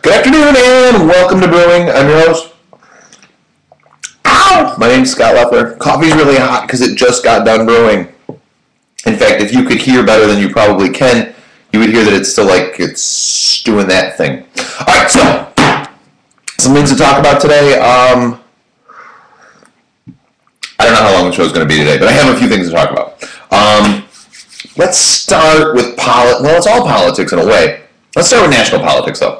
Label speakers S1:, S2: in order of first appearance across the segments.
S1: Good afternoon and welcome to Brewing. I'm your host. Ow! My name's Scott Leffler. Coffee's really hot because it just got done brewing. In fact, if you could hear better than you probably can, you would hear that it's still like it's doing that thing. Alright, so some things to talk about today. I don't know how long the show is going to be today, but I have a few things to talk about. Let's start with well, it's all politics in a way. Let's start with national politics, though.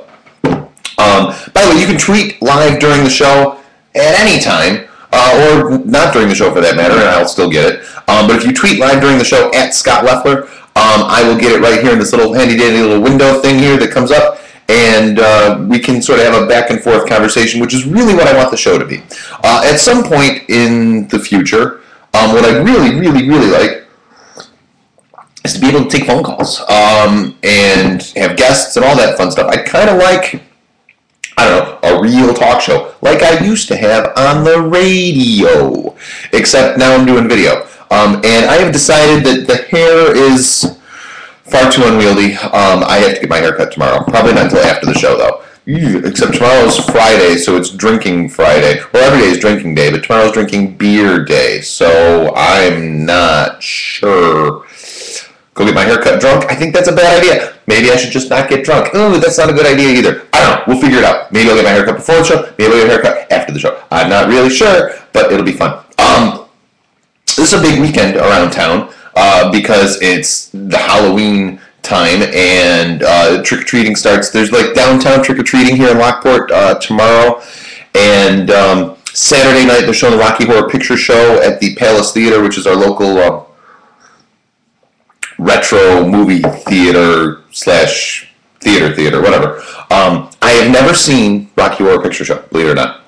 S1: By the way, you can tweet live during the show at any time, or not during the show for that matter, and I'll still get it. But if you tweet live during the show at Scott Leffler, I will get it right here in this little handy-dandy little window thing here that comes up, and we can sort of have a back-and-forth conversation, which is really what I want the show to be. At some point in the future, what I'd really like is to be able to take phone calls and have guests and all that fun stuff. I'd kind of like, I don't know, a real talk show like I used to have on the radio, except now I'm doing video. And I have decided that the hair is far too unwieldy. I have to get my hair cut tomorrow. Probably not until after the show, though. Except tomorrow's Friday, so it's drinking Friday. Well, every day is drinking day, but tomorrow's drinking beer day, so I'm not sure. Go get my hair cut drunk? I think that's a bad idea. Maybe I should just not get drunk. Ooh, that's not a good idea either. I don't know. We'll figure it out. Maybe I'll get my hair cut before the show. Maybe I'll get my hair cut after the show. I'm not really sure, but it'll be fun. This is a big weekend around town because it's the Halloween time and trick-or-treating starts. There's like downtown trick-or-treating here in Lockport tomorrow. And Saturday night they're showing the Rocky Horror Picture Show at the Palace Theater, which is our local retro movie theater / theater, whatever. I have never seen Rocky Horror Picture Show, believe it or not.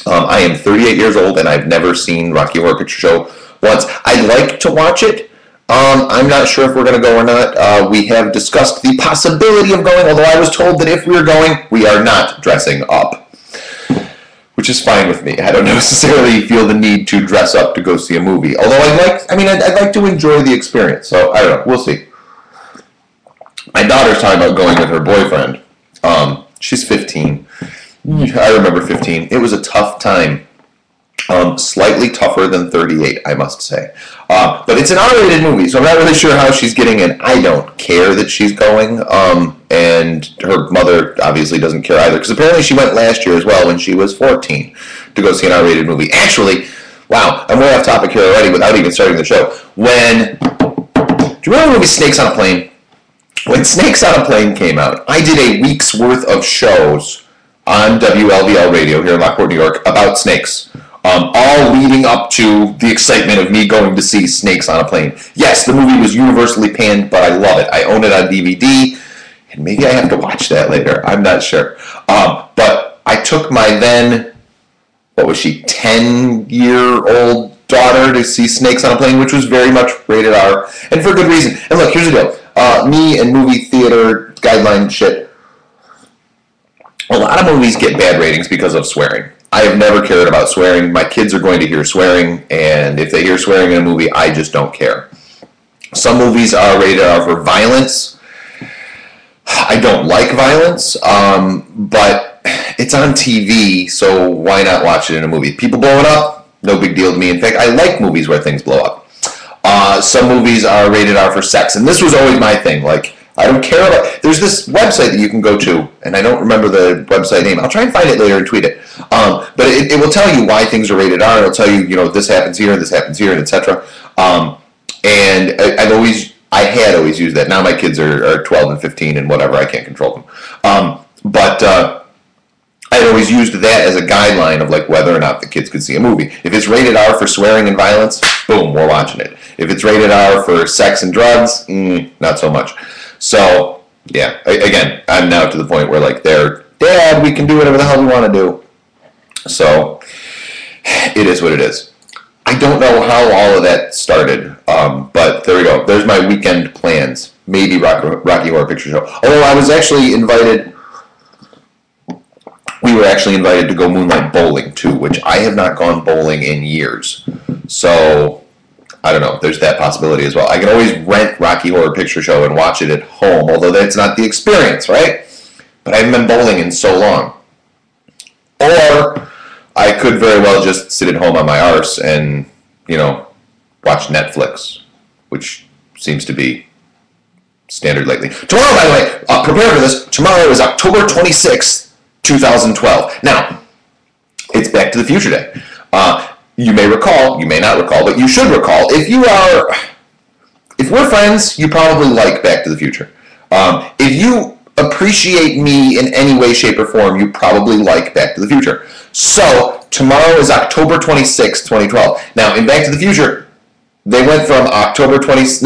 S1: I am 38 years old and I've never seen Rocky Horror Picture Show once. I'd like to watch it. I'm not sure if we're going to go or not. We have discussed the possibility of going, although I was told that if we're going, we are not dressing up, which is fine with me. I don't necessarily feel the need to dress up to go see a movie. Although I'd like to enjoy the experience. So I don't know. We'll see. My daughter's talking about going with her boyfriend. She's 15. I remember 15. It was a tough time. Slightly tougher than 38, I must say. But it's an R-rated movie, so I'm not really sure how she's getting in. I don't care that she's going. And her mother obviously doesn't care either, because apparently she went last year as well when she was 14 to go see an R-rated movie. Actually, wow, I'm way off topic here already without even starting the show. Do you remember the movie Snakes on a Plane? When Snakes on a Plane came out, I did a week's worth of shows on WLVL radio here in Lockport, New York about snakes. All leading up to the excitement of me going to see Snakes on a Plane. Yes, the movie was universally panned, but I love it. I own it on DVD, and maybe I have to watch that later. I'm not sure. But I took my then, 10-year-old daughter to see Snakes on a Plane, which was very much rated R, and for good reason. And look, here's the deal. Me and movie theater guideline shit, a lot of movies get bad ratings because of swearing. I have never cared about swearing. My kids are going to hear swearing, and if they hear swearing in a movie, I just don't care. Some movies are rated R for violence. I don't like violence, but it's on TV, so why not watch it in a movie? People blowing up, no big deal to me. In fact, I like movies where things blow up. Some movies are rated R for sex, and this was always my thing. Like, I don't care about... There's this website that you can go to, and I don't remember the website name. I'll try and find it later and tweet it. But it will tell you why things are rated R. It'll tell you, this happens here, and this happens here, and etc. And I had always used that. Now my kids are 12 and 15 and whatever. I can't control them. But I always used that as a guideline of like whether or not the kids could see a movie. If it's rated R for swearing and violence, boom, we're watching it. If it's rated R for sex and drugs, not so much. So, yeah, again, I'm now to the point where, like, Dad, we can do whatever the hell we want to do. So, it is what it is. I don't know how all of that started, but there we go. There's my weekend plans. Maybe Rocky Horror Picture Show. Although I was actually invited... We were actually invited to go moonlight bowling, too, which I have not gone bowling in years. So... I don't know. There's that possibility as well. I can always rent Rocky Horror Picture Show and watch it at home, although that's not the experience, right? but I haven't been bowling in so long. Or I could very well just sit at home on my arse and, watch Netflix, which seems to be standard lately. Tomorrow, by the way, prepare for this. Tomorrow is October 26th, 2012. Now, it's Back to the Future Day. You may recall, you may not recall, but you should recall, if we're friends, you probably like Back to the Future. If you appreciate me in any way, shape, or form, you probably like Back to the Future. So, tomorrow is October 26th, 2012. Now, in Back to the Future, they went from October 20th,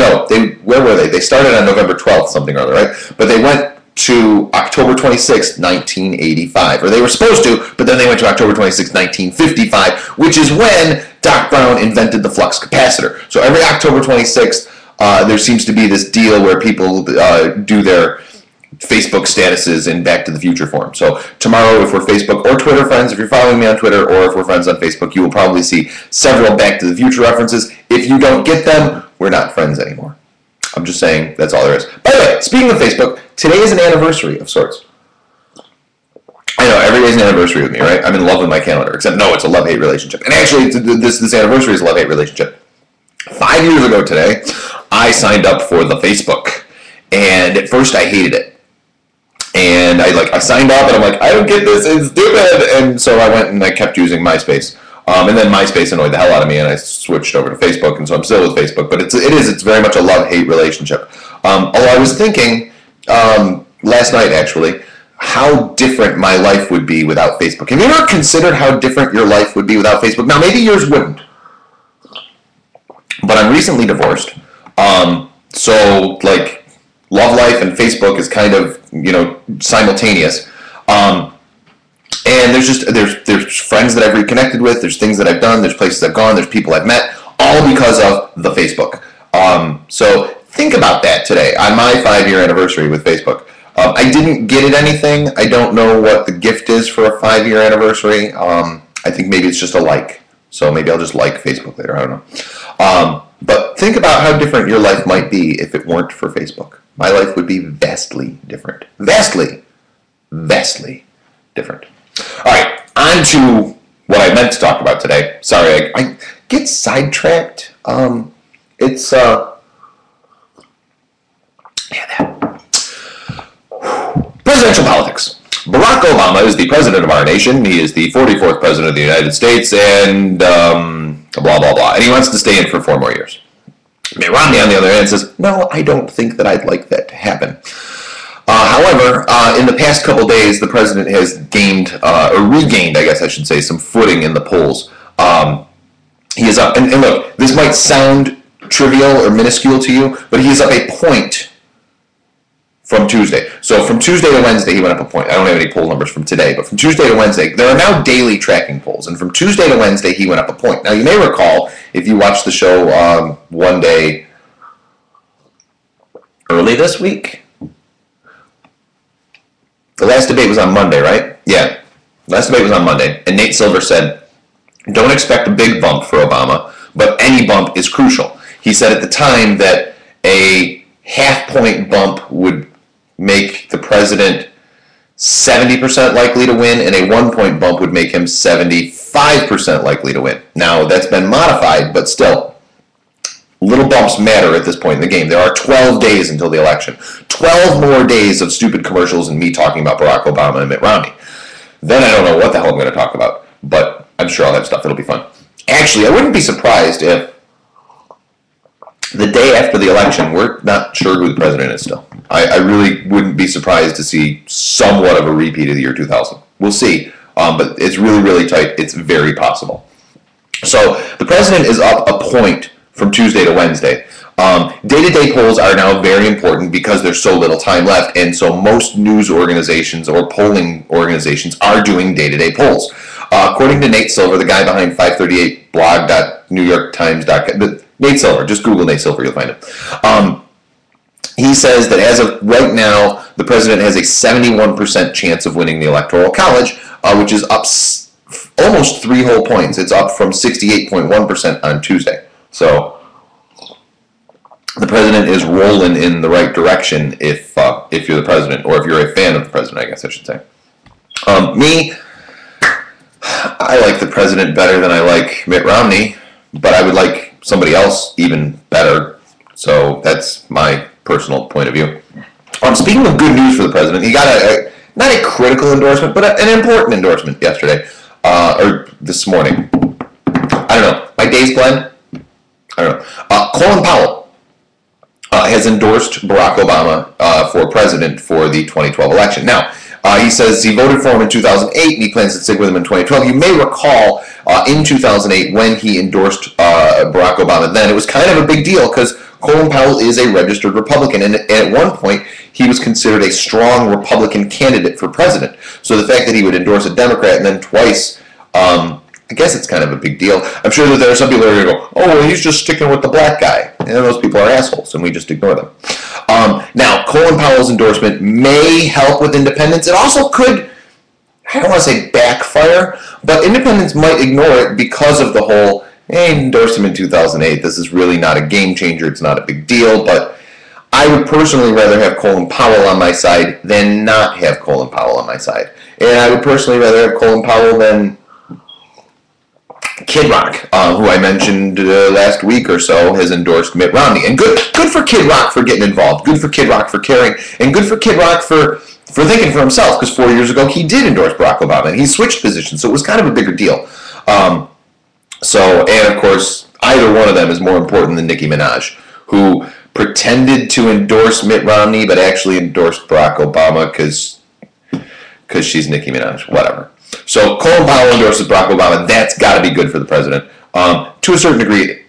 S1: where were they? They started on November 12th, something or other, right? But they went to October 26th, 1985. Or they were supposed to, but then they went to October 26th, 1955, which is when Doc Brown invented the flux capacitor. So every October 26th, there seems to be this deal where people do their Facebook statuses in Back to the Future form. So tomorrow, if we're Facebook or Twitter friends, if you're following me on Twitter, or if we're friends on Facebook, you will probably see several Back to the Future references. If you don't get them, we're not friends anymore. I'm just saying, that's all there is. By the way, speaking of Facebook, today is an anniversary of sorts. I know, every day is an anniversary with me, right? I'm in love with my calendar, except no, it's a love-hate relationship. And actually, this anniversary is a love-hate relationship. 5 years ago today, I signed up for the Facebook, and at first I hated it. And I signed up, and I'm like, I don't get this, it's stupid. And so I went and I kept using MySpace. And then MySpace annoyed the hell out of me, and I switched over to Facebook, and so I'm still with Facebook. But it's very much a love-hate relationship. Although I was thinking last night, actually, how different my life would be without Facebook. Have you ever considered how different your life would be without Facebook? Now, maybe yours wouldn't. But I'm recently divorced. So, love life and Facebook is kind of, simultaneous. And there's friends that I've reconnected with, there's things that I've done, there's places I've gone, there's people I've met, all because of the Facebook. So think about that today, on my 5-year anniversary with Facebook. I didn't get it anything. I don't know what the gift is for a 5-year anniversary. I think maybe it's just a like. So maybe I'll just like Facebook later, I don't know. But think about how different your life might be if it weren't for Facebook. My life would be vastly different. Vastly different. All right, on to what I meant to talk about today. Sorry, I get sidetracked. Presidential politics. Barack Obama is the president of our nation. He is the 44th president of the United States, and blah, blah, blah. And he wants to stay in for 4 more years. Mitt Romney, on the other hand, says, no, I don't think that I'd like that to happen. However, in the past couple days, the president has gained, or regained, I guess I should say, some footing in the polls. He is up, and look, this might sound trivial or minuscule to you, but he is up a point from Tuesday. So from Tuesday to Wednesday, he went up a point. I don't have any poll numbers from today, but from Tuesday to Wednesday, there are now daily tracking polls, and from Tuesday to Wednesday, he went up a point. Now, you may recall, if you watched the show one day early this week, the last debate was on Monday, right? Yeah, last debate was on Monday, and Nate Silver said, don't expect a big bump for Obama, but any bump is crucial. He said at the time that a half-point bump would make the president 70% likely to win, and a 1-point bump would make him 75% likely to win. Now, that's been modified, but still, little bumps matter at this point in the game. There are 12 days until the election. 12 more days of stupid commercials and me talking about Barack Obama and Mitt Romney. Then I don't know what the hell I'm going to talk about, but I'm sure I'll have stuff that'll be fun. Actually, I wouldn't be surprised if the day after the election, we're not sure who the president is still. I really wouldn't be surprised to see somewhat of a repeat of the year 2000. We'll see, but it's really, really tight. It's very possible. So the president is up a point from Tuesday to Wednesday. Day-to-day polls are now very important because there's so little time left, and so most news organizations or polling organizations are doing day-to-day polls. According to Nate Silver, the guy behind 538blog.newyorktimes.com, Nate Silver, just Google Nate Silver, you'll find him. He says that as of right now, the president has a 71% chance of winning the Electoral College, which is up almost 3 whole points. It's up from 68.1% on Tuesday. So the president is rolling in the right direction if you're the president, or if you're a fan of the president, I guess I should say. Me, I like the president better than I like Mitt Romney, but I would like somebody else even better. So that's my personal point of view. Speaking of good news for the president, he got not a critical endorsement, but an important endorsement yesterday, or this morning. I don't know. My days blend? I don't know. Colin Powell has endorsed Barack Obama for president for the 2012 election. Now, he says he voted for him in 2008 and he plans to stick with him in 2012. You may recall in 2008 when he endorsed Barack Obama then, it was kind of a big deal because Colin Powell is a registered Republican, and at one point he was considered a strong Republican candidate for president. So the fact that he would endorse a Democrat and then twice, I guess it's kind of a big deal. I'm sure that there are some people who are going to go, oh, well, he's just sticking with the black guy. And those people are assholes, and we just ignore them. Now, Colin Powell's endorsement may help with independents. It also could, I don't want to say backfire, but independents might ignore it because of the whole, hey, endorsed him in 2008. This is really not a game changer. It's not a big deal, but I would personally rather have Colin Powell on my side than not have Colin Powell on my side. And I would personally rather have Colin Powell than Kid Rock, who I mentioned last week or so, has endorsed Mitt Romney. And good for Kid Rock for getting involved. Good for Kid Rock for caring. And good for Kid Rock for thinking for himself, because 4 years ago he did endorse Barack Obama, and he switched positions, so it was kind of a bigger deal. And of course, either one of them is more important than Nicki Minaj, who pretended to endorse Mitt Romney, but actually endorsed Barack Obama because she's Nicki Minaj. Whatever. So Colin Powell endorses Barack Obama. That's got to be good for the president, to a certain degree,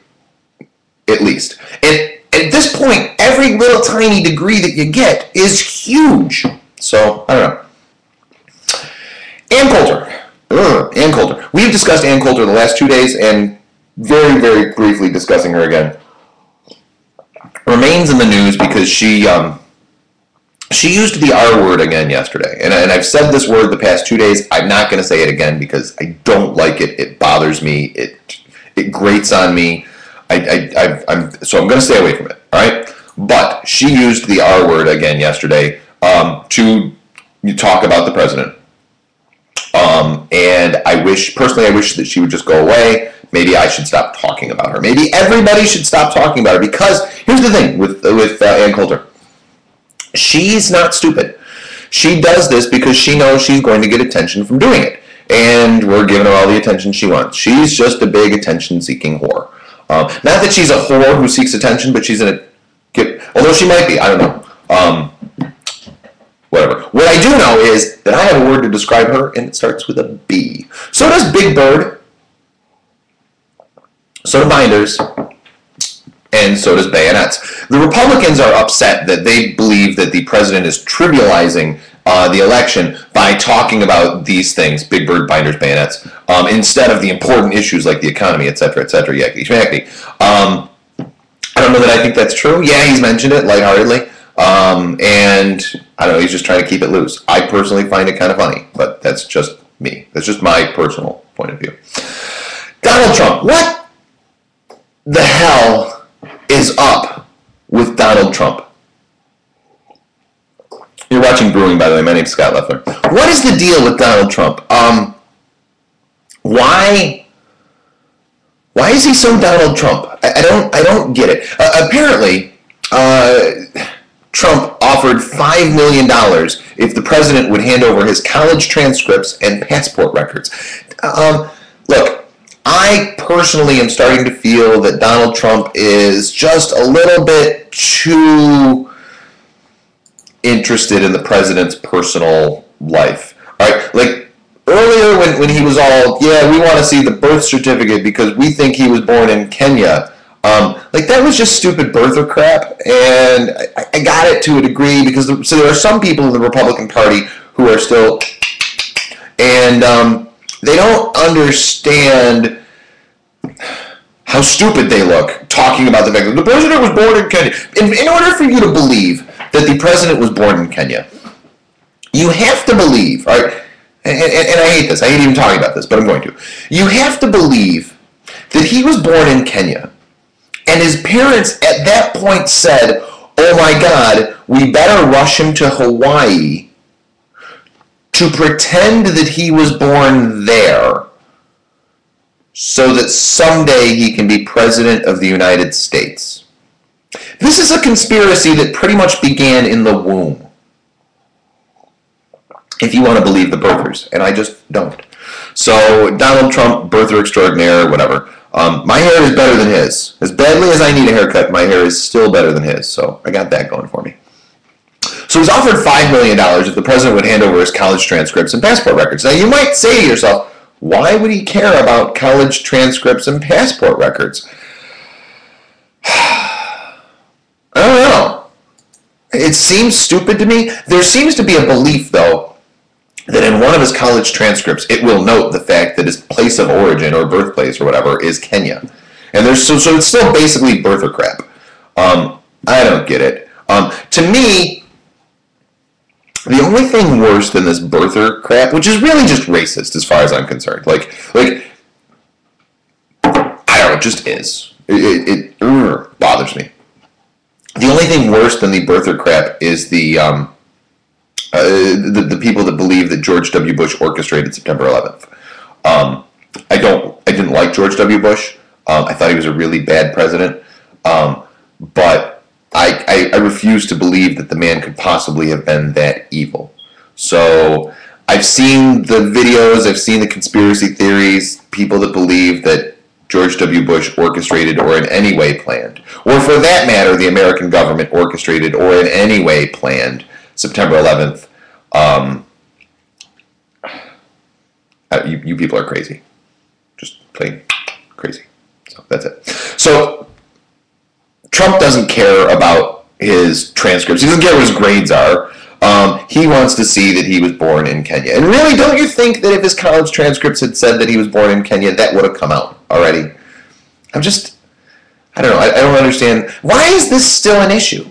S1: at least. And at this point, every little tiny degree that you get is huge. So, I don't know. Ann Coulter. Ann Coulter. We've discussed Ann Coulter the last 2 days, and very, very briefly discussing her again. Remains in the news because she used the R word again yesterday. And I've said this word the past 2 days. I'm not going to say it again because I don't like it. It bothers me. It grates on me. So I'm going to stay away from it. All right? But she used the R word again yesterday to talk about the president. And I wish that she would just go away. Maybe I should stop talking about her. Maybe everybody should stop talking about her, because here's the thing with Ann Coulter. She's not stupid. She does this because she knows she's going to get attention from doing it. And we're giving her all the attention she wants. She's just a big attention-seeking whore. Not that she's a whore who seeks attention, but she's although she might be. I don't know. Whatever. What I do know is that I have a word to describe her, and it starts with a B. So does Big Bird. So do Binders. And so does Bayonets. The Republicans are upset that they believe that the president is trivializing the election by talking about these things, Big Bird, Binders, Bayonets, instead of the important issues like the economy, etc., yakety schmackety. I don't know that I think that's true. Yeah, he's mentioned it lightheartedly. And I don't know, he's just trying to keep it loose. I personally find it kind of funny, but that's just me. That's just my personal point of view. Donald Trump. What the hell is up with Donald Trump? You're watching Brewing, by the way. My name's Scott Leffler. What is the deal with Donald Trump? Why is he so Donald Trump? I don't get it. Apparently, Trump offered $5 million if the president would hand over his college transcripts and passport records. Look, I personally am starting to feel that Donald Trump is just a little bit too interested in the president's personal life. All right, like earlier when he was all, yeah, we want to see the birth certificate because we think he was born in Kenya. Like that was just stupid birther crap, and I got it to a degree because so there are some people in the Republican Party who are still, and they don't understand how stupid they look talking about the fact that the president was born in Kenya. In order for you to believe that the president was born in Kenya, you have to believe, all right, and I hate this, I hate even talking about this, but I'm going to. You have to believe that he was born in Kenya And his parents at that point said, oh my God, we better rush him to Hawaii to pretend that he was born there so that someday he can be president of the United States. This is a conspiracy that pretty much began in the womb, if you want to believe the birthers, and I just don't. So Donald Trump, birther extraordinaire, whatever. My hair is better than his. As badly as I need a haircut, my hair is still better than his, so I got that going for me. So he's offered $5 million if the president would hand over his college transcripts and passport records. Now you might say to yourself, why would he care about college transcripts and passport records? I don't know. It seems stupid to me. There seems to be a belief, though, that in one of his college transcripts, it will note the fact that his place of origin or birthplace or whatever is Kenya. And there's so it's still basically birther crap. I don't get it. To me, the only thing worse than this birther crap, which is really just racist as far as I'm concerned, like I don't know, it just is. It bothers me. The only thing worse than the birther crap is the people that believe that George W. Bush orchestrated September 11th. I didn't like George W. Bush. I thought he was a really bad president. But I refuse to believe that the man could possibly have been that evil. So I've seen the videos, I've seen the conspiracy theories, people that believe that George W. Bush orchestrated or in any way planned, or for that matter, the American government orchestrated or in any way planned September 11th. You people are crazy. Just plain crazy. So that's it. So Trump doesn't care about his transcripts. He doesn't care what his grades are. He wants to see that he was born in Kenya. And really, don't you think that if his college transcripts had said that he was born in Kenya, that would have come out already? I don't know. I don't understand. Why is this still an issue?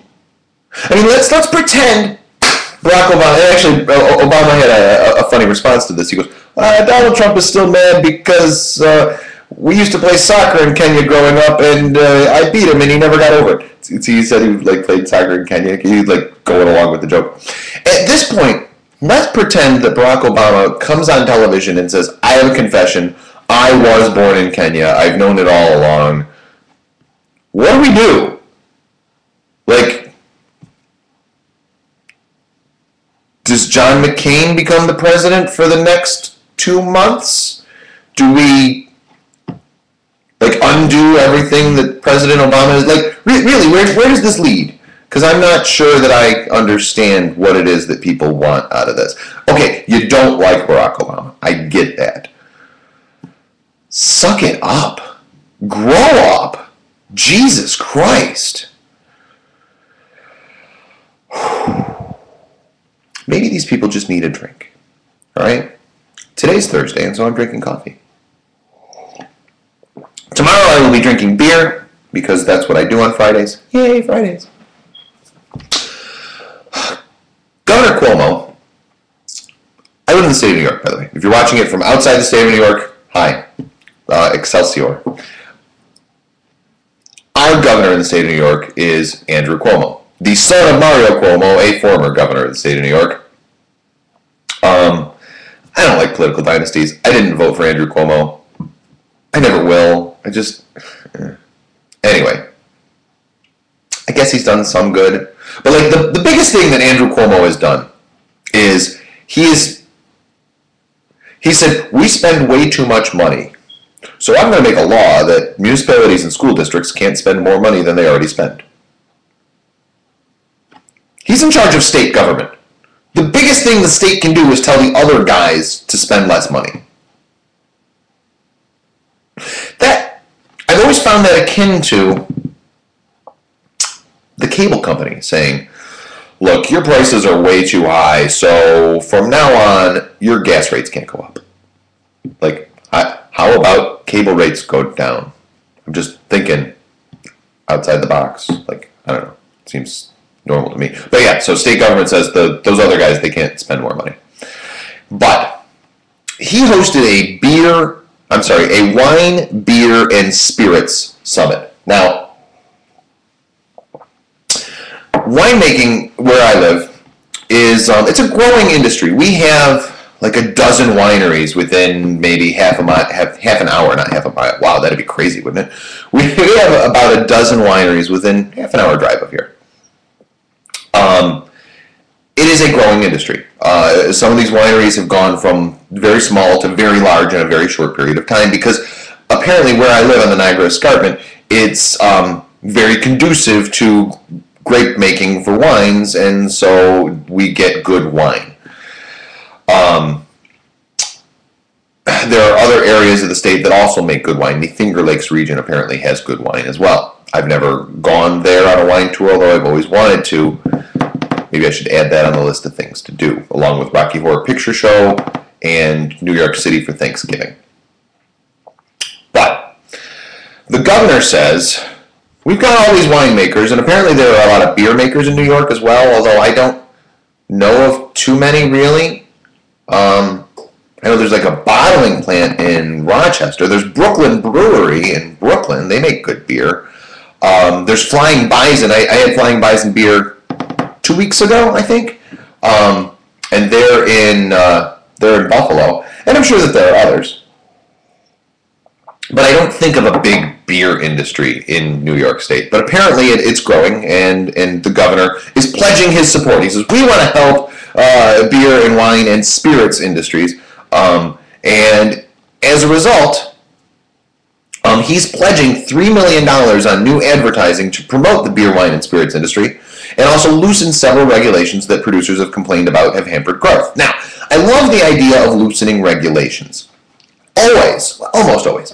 S1: I mean, let's pretend Barack Obama, actually, Obama had a funny response to this. He goes, Donald Trump is still mad because we used to play soccer in Kenya growing up, and I beat him, and he never got over it. He said he played soccer in Kenya. He going along with the joke. At this point, let's pretend that Barack Obama comes on television and says, I have a confession. I was born in Kenya. I've known it all along. What do we do? Does John McCain become the president for the next 2 months? Do we undo everything that President Obama is really? Where does this lead? Because I'm not sure that I understand what it is that people want out of this. Okay, you don't like Barack Obama. I get that. Suck it up. Grow up. Jesus Christ. Maybe these people just need a drink. All right? Today's Thursday, and so I'm drinking coffee. Tomorrow I will be drinking beer, because that's what I do on Fridays. Yay, Fridays. Governor Cuomo, I live in the state of New York, by the way. If you're watching it from outside the state of New York, hi. Excelsior. Our governor in the state of New York is Andrew Cuomo, the son of Mario Cuomo, a former governor of the state of New York. I don't like political dynasties. I didn't vote for Andrew Cuomo. I never will. Anyway. I guess he's done some good. But the biggest thing that Andrew Cuomo has done is he said, we spend way too much money. So I'm going to make a law that municipalities and school districts can't spend more money than they already spend. He's in charge of state government. The biggest thing the state can do is tell the other guys to spend less money. I've always found that akin to the cable company saying, look, your prices are way too high, so from now on, your gas rates can't go up. How about cable rates go down? I'm just thinking outside the box. I don't know. It seems normal to me. But yeah, so state government says those other guys, they can't spend more money. But he hosted a wine, beer, and spirits summit. Now, winemaking where I live is it's a growing industry. We have like a dozen wineries within maybe half an hour, not half a mile. Wow, that'd be crazy, wouldn't it? We have about a dozen wineries within half an hour drive of here. It is a growing industry. Some of these wineries have gone from very small to very large in a very short period of time because apparently where I live on the Niagara Escarpment, it's very conducive to grape making for wines, and so we get good wine. There are other areas of the state that also make good wine. The Finger Lakes region apparently has good wine as well. I've never gone there on a wine tour, although I've always wanted to. Maybe I should add that on the list of things to do, along with Rocky Horror Picture Show and New York City for Thanksgiving. But the governor says, we've got all these winemakers, and apparently there are a lot of beer makers in New York as well, although I don't know of too many really. I know there's like a bottling plant in Rochester. There's Brooklyn Brewery in Brooklyn. They make good beer. There's Flying Bison. I had Flying Bison beer 2 weeks ago, I think. And they're in Buffalo. And I'm sure that there are others. But I don't think of a big beer industry in New York State. But apparently it's growing, and the governor is pledging his support. He says, we want to help beer and wine and spirits industries. And as a result, he's pledging $3 million on new advertising to promote the beer, wine, and spirits industry, and also loosen several regulations that producers have complained about have hampered growth. Now, I love the idea of loosening regulations. Always, almost always.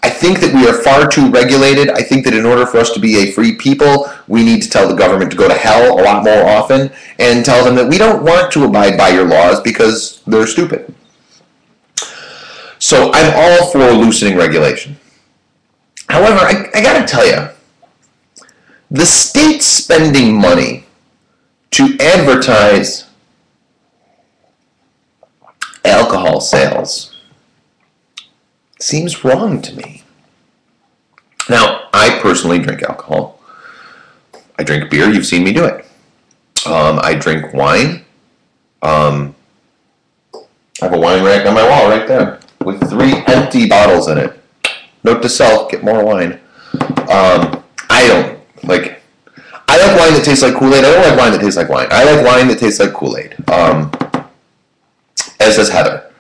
S1: I think that we are far too regulated. I think that in order for us to be a free people, we need to tell the government to go to hell a lot more often and tell them that we don't want to abide by your laws because they're stupid. So I'm all for loosening regulation. However, I got to tell you, the state spending money to advertise alcohol sales seems wrong to me. Now, I personally drink alcohol. I drink beer. You've seen me do it. I drink wine. I have a wine rack on my wall right there with 3 empty bottles in it. Note to self, get more wine. I like wine that tastes like Kool-Aid. I don't like wine that tastes like wine. I like wine that tastes like Kool-Aid. As does Heather.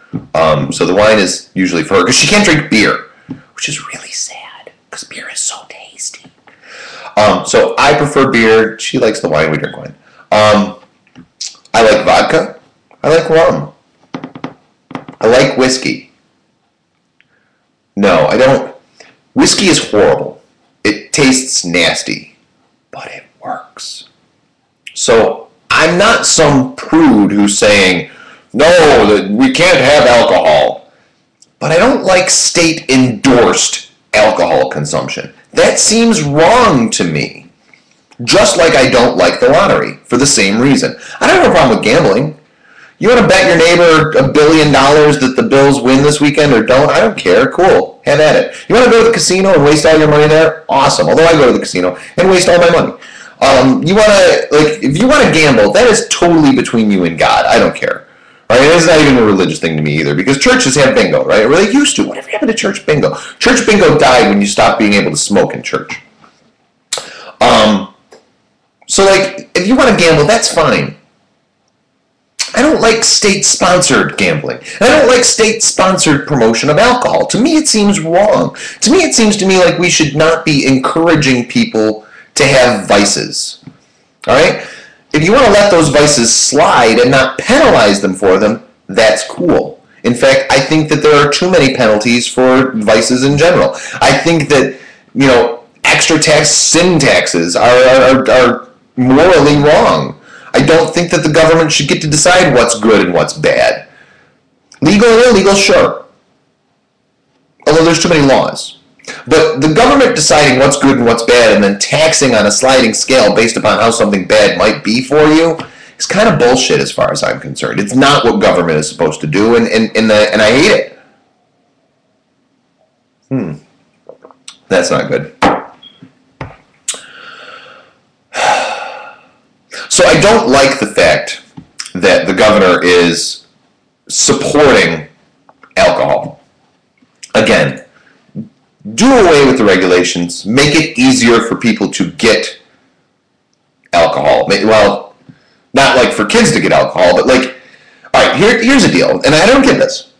S1: So the wine is usually for her because she can't drink beer, which is really sad because beer is so tasty. So I prefer beer. She likes the wine. We drink wine. I like vodka. I like rum. I like whiskey. No, I don't. Whiskey is horrible. It tastes nasty, but it works. So I'm not some prude who's saying, no, we can't have alcohol. But I don't like state-endorsed alcohol consumption. That seems wrong to me. Just like I don't like the lottery, for the same reason. I don't have a problem with gambling. You want to bet your neighbor $1 billion that the Bills win this weekend or don't? I don't care. Cool. Have at it. You want to go to the casino and waste all your money there? Awesome. Although I go to the casino and waste all my money. If you want to gamble, that is totally between you and God. I don't care. Right? It's not even a religious thing to me either, because churches have bingo, right? Or they used to. Whatever happened to church bingo? Church bingo died when you stopped being able to smoke in church. So, if you want to gamble, that's fine. I don't like state-sponsored gambling. And I don't like state-sponsored promotion of alcohol. To me, it seems wrong. To me, it seems to me like we should not be encouraging people to have vices. All right? If you want to let those vices slide and not penalize them for them, that's cool. In fact, I think that there are too many penalties for vices in general. I think that, extra tax sin taxes are morally wrong. I don't think that the government should get to decide what's good and what's bad. Legal and illegal, sure. Although there's too many laws. But the government deciding what's good and what's bad and then taxing on a sliding scale based upon how something bad might be for you is kind of bullshit as far as I'm concerned. It's not what government is supposed to do, and I hate it. That's not good. don't like the fact that the governor is supporting alcohol. Again, do away with the regulations. Make it easier for people to get alcohol. Well, not like for kids to get alcohol, but like, all right, here's the deal, and I don't get this.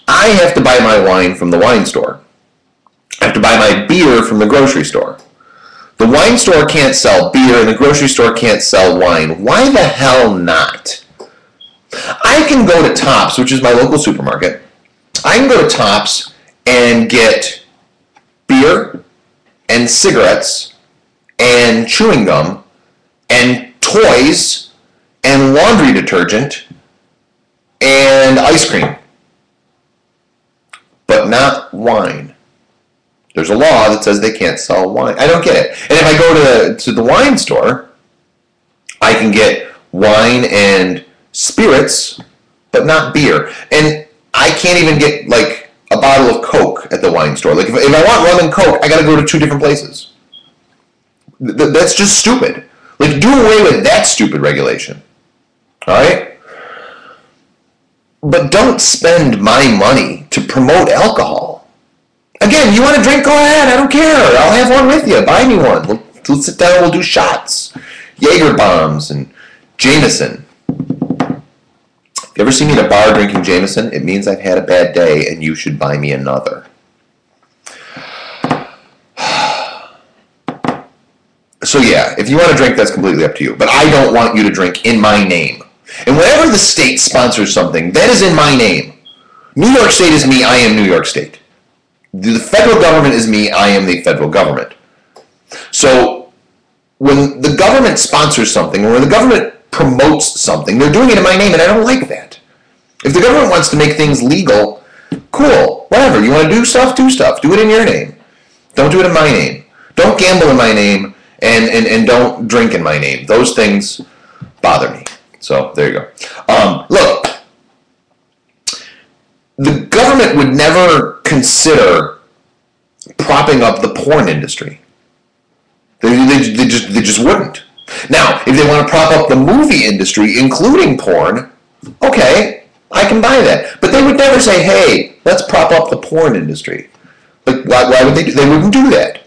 S1: I have to buy my wine from the wine store. I have to buy my beer from the grocery store. The wine store can't sell beer and the grocery store can't sell wine. Why the hell not? I can go to Tops, which is my local supermarket. I can go to Tops and get beer and cigarettes and chewing gum and toys and laundry detergent and ice cream, but not wine. There's a law that says they can't sell wine. I don't get it. And if I go to the wine store, I can get wine and spirits, but not beer. And I can't even get like a bottle of Coke at the wine store. Like if I want rum and Coke, I got to go to 2 different places. That's just stupid. Like, do away with that stupid regulation. All right? But don't spend my money to promote alcohol. Again, you want to drink? Go ahead. I don't care. I'll have one with you. Buy me one. We'll sit down. We'll do shots. Jaeger bombs and Jameson. If you ever see me at a bar drinking Jameson, it means I've had a bad day and you should buy me another. So yeah, if you want to drink, that's completely up to you. But I don't want you to drink in my name. And whenever the state sponsors something, that is in my name. New York State is me. I am New York State. The federal government is me. I am the federal government. So when the government sponsors something, or when the government promotes something, they're doing it in my name, and I don't like that. If the government wants to make things legal, cool, whatever. You want to do stuff, do stuff. Do it in your name. Don't do it in my name. Don't gamble in my name, and don't drink in my name. Those things bother me. So there you go. Look, the government would never consider propping up the porn industry. They just wouldn't. Now, if they want to prop up the movie industry, including porn, okay, I can buy that. But they would never say, hey, let's prop up the porn industry. Like, why would they do? They wouldn't do that.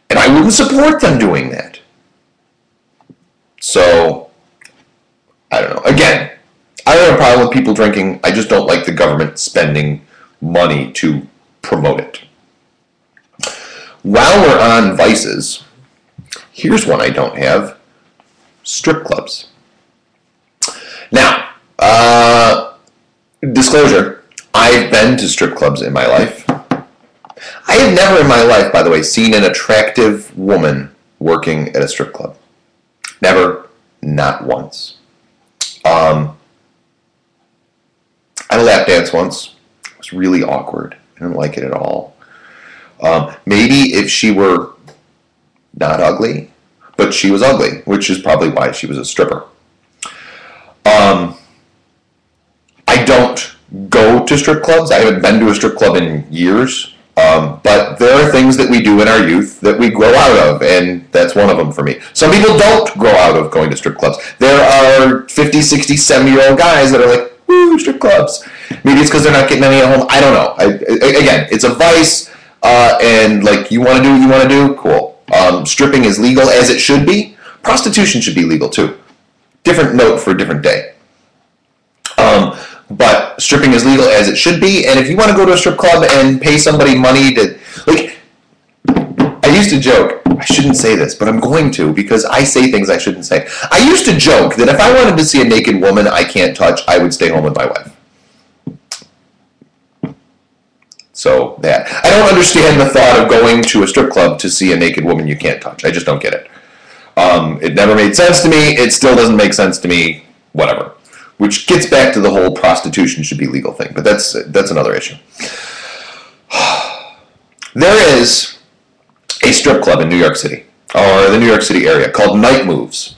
S1: And I wouldn't support them doing that. So, I don't know. Again, I don't have a problem with people drinking. I just don't like the government spending money to promote it. While we're on vices, here's one I don't have. Strip clubs. Now, disclosure, I've been to strip clubs in my life. I have never in my life, by the way, seen an attractive woman working at a strip club. Never, not once. I had a lap dance once. It was really awkward. I didn't like it at all. Maybe if she were not ugly, but she was ugly, which is probably why she was a stripper. I don't go to strip clubs. I haven't been to a strip club in years. But there are things that we do in our youth that we grow out of, and that's one of them for me. Some people don't grow out of going to strip clubs. There are 50, 60, 70-year-old guys that are like, woo, strip clubs. Maybe it's because they're not getting any at home. I don't know. Again, it's a vice, and like you want to do what you want to do, cool. Stripping is legal as it should be. Prostitution should be legal too. Different note for a different day. But stripping is legal as it should be, and if you want to go to a strip club and pay somebody money to, like, I used to joke, I shouldn't say this, but I'm going to because I say things I shouldn't say. I used to joke that if I wanted to see a naked woman I can't touch, I would stay home with my wife. So that. I don't understand the thought of going to a strip club to see a naked woman you can't touch. I just don't get it. It never made sense to me. It still doesn't make sense to me. Whatever. Which gets back to the whole prostitution should be legal thing, but that's another issue. There is a strip club in New York City, or the New York City area, called Night Moves,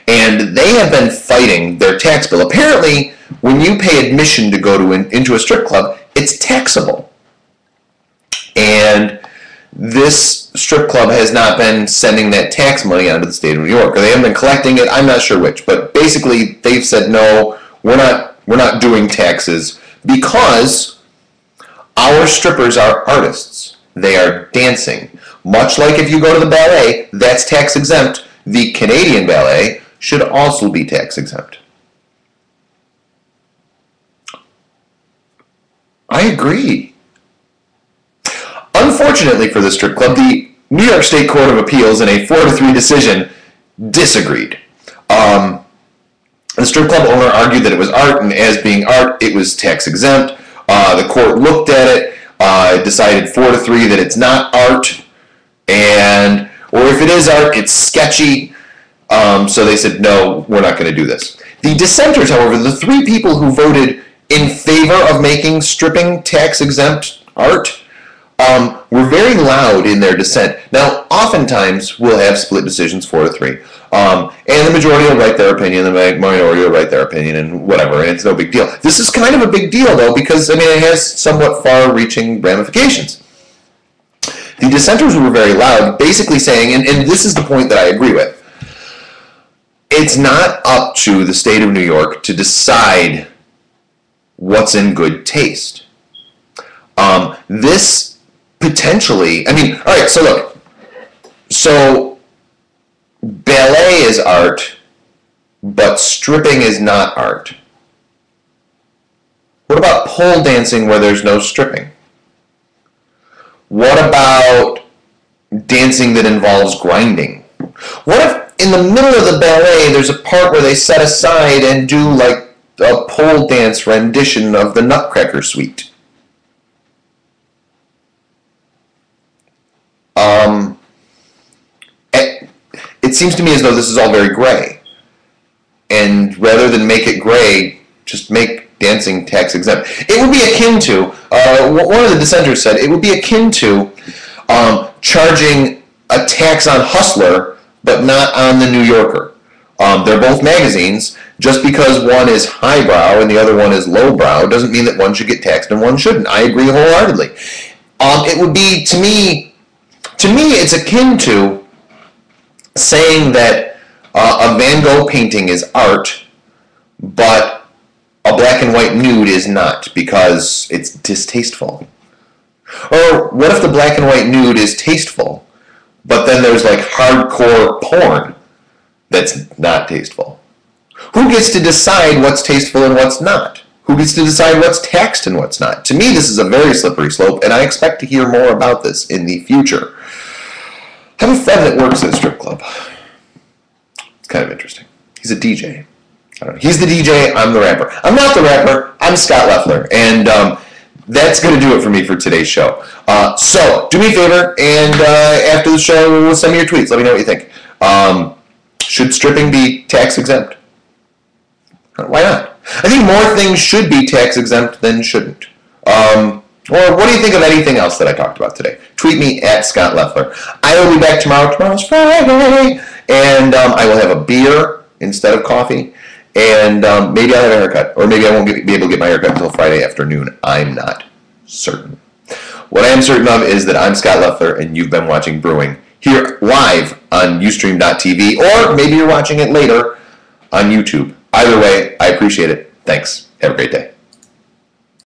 S1: and they have been fighting their tax bill. Apparently, when you pay admission to go into a strip club, it's taxable. And this strip club has not been sending that tax money onto the state of New York, or they haven't been collecting it. I'm not sure which, but basically they've said no, we're not doing taxes because our strippers are artists. They are dancing. Much like if you go to the ballet, that's tax exempt. The Canadian ballet should also be tax exempt. I agree. Unfortunately for the strip club, the New York State Court of Appeals, in a 4-3 decision, disagreed. The strip club owner argued that it was art, and as being art, it was tax exempt. The court looked at it, decided 4-3 that it's not art, or if it is art, it's sketchy. So they said, no, we're not going to do this. The dissenters, however, the 3 people who voted in favor of making stripping tax exempt art, were very loud in their dissent. Now, oftentimes, we'll have split decisions 4-3. And the majority will write their opinion, the minority will write their opinion, and whatever, and it's no big deal. This is kind of a big deal, though, because, it has somewhat far-reaching ramifications. The dissenters were very loud, basically saying, and this is the point that I agree with, it's not up to the state of New York to decide what's in good taste. This potentially, alright, so look, so ballet is art, but stripping is not art. What about pole dancing where there's no stripping? What about dancing that involves grinding? What if in the middle of the ballet there's a part where they set aside and do like a pole dance rendition of the Nutcracker Suite? It seems to me as though this is all very gray. And rather than make it gray, just make dancing tax exempt. It would be akin to, one of the dissenters said, it would be akin to charging a tax on Hustler, but not on the New Yorker. They're both magazines. Just because one is highbrow and the other one is lowbrow doesn't mean that one should get taxed and one shouldn't. I agree wholeheartedly. It would be, to me, it's akin to saying that a Van Gogh painting is art, but a black and white nude is not because it's distasteful. Or what if the black and white nude is tasteful, but then there's like hardcore porn that's not tasteful? Who gets to decide what's tasteful and what's not? Who gets to decide what's taxed and what's not? To me, this is a very slippery slope, and I expect to hear more about this in the future. I have a friend that works at a strip club. It's kind of interesting. He's a DJ. I don't know. He's the DJ, I'm the rapper. I'm not the rapper, I'm Scott Leffler, and that's going to do it for me for today's show. So, do me a favor, and after the show, send me your tweets. Let me know what you think. Should stripping be tax exempt? Why not? I think more things should be tax exempt than shouldn't. Or what do you think of anything else that I talked about today? Tweet me at Scott Leffler. I will be back tomorrow. Tomorrow's Friday. And I will have a beer instead of coffee. And maybe I'll have a haircut. Or maybe I won't be able to get my haircut until Friday afternoon. I'm not certain. What I am certain of is that I'm Scott Leffler, and you've been watching Brewing here live on Ustream.tv, or maybe you're watching it later on YouTube. Either way, I appreciate it. Thanks. Have a great day.